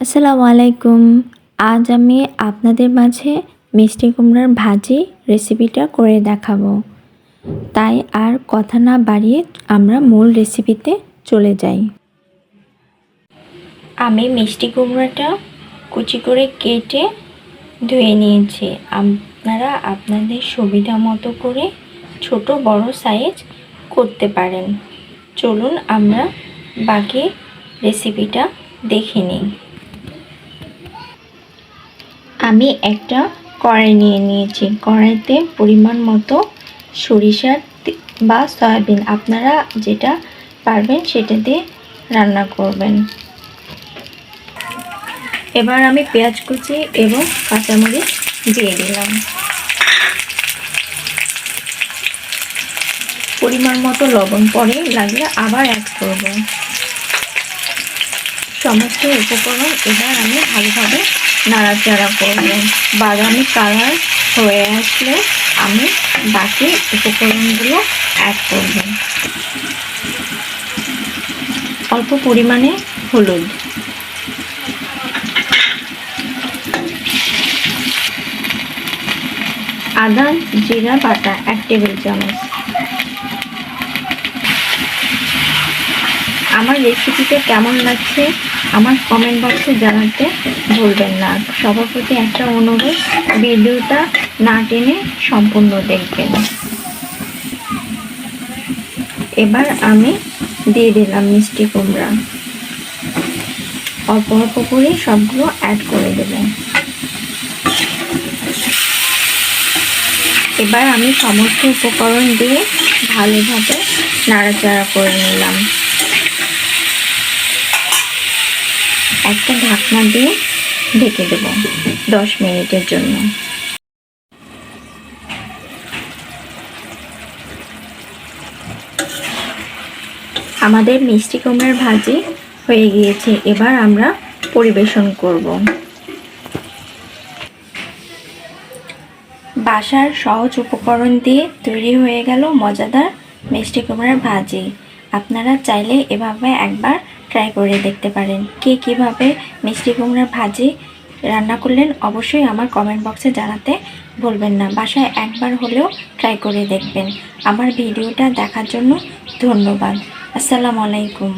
আসসালামু আলাইকুম। আজ আমি আপনাদের মাঝে মিষ্টি কুমড়ার ভাজি রেসিপিটা করে দেখাবো। তাই আর কথা না বাড়িয়ে আমরা মূল রেসিপিতে চলে যাই। আমি মিষ্টি কুমড়াটা কুচি করে কেটে ধুয়ে নিয়েছি। আপনারা আপনাদের সুবিধা মতো করে ছোট বড় সাইজ করতে পারেন। চলুন আমরা বাকি রেসিপিটা দেখে নিই। আমি একটা কড়াই নিয়ে নিয়েছি। কড়াইতে পরিমাণ মতো সরিষার বা সয়াবিন, আপনারা যেটা পারবেন সেটা দিয়ে রান্না করবেন। এবার আমি পেঁয়াজ কুচি এবং কাঁচামরিচ দিয়ে দিলাম। পরিমাণ মতো লবণ পরে লাগলে আবার অ্যাড করব। সমস্ত উপকরণ এবার আমি ভালোভাবে নাড়াচাড়া করব। বাদামি কালার হয়ে আসলে আমি বাকি উপকরণগুলো অ্যাড করব। অল্প পরিমাণে হলুদ, আদা জিরা বাটা 1 টেবিল চামচ। আমার রেসিপিটা কেমন লাগছে আমার কমেন্ট বক্সে জানাতে ভুলবেন না। সবার প্রতি একটা অনুরোধ, ভিডিওটা না টেনে সম্পূর্ণ দেখবেন। এবার আমি দিয়ে দিলাম মিষ্টি কুমড়া। অল্প অল্প করে সবগুলো অ্যাড করে দেব। এবার আমি সমস্ত উপকরণ দিয়ে ভালোভাবে নাড়াচাড়া করে নিলাম। একটা ঢাকনা দিয়ে ঢেকে দেব 10 মিনিটের জন্য। আমাদের মিষ্টি কুমড়ার ভাজি হয়ে গিয়েছে। এবার আমরা পরিবেশন করব। বাসার সহজ উপকরণ দিয়ে তৈরি হয়ে গেল মজাদার মিষ্টি কুমড়ার ভাজি। আপনারা চাইলে এভাবে একবার ট্রাই করে দেখতে পারেন। কে কীভাবে মিষ্টি কুমড়ার ভাজি রান্না করলেন অবশ্যই আমার কমেন্ট বক্সে জানাতে ভুলবেন না। বাসায় একবার হলেও ট্রাই করে দেখবেন। আমার ভিডিওটা দেখার জন্য ধন্যবাদ। আসসালামু আলাইকুম।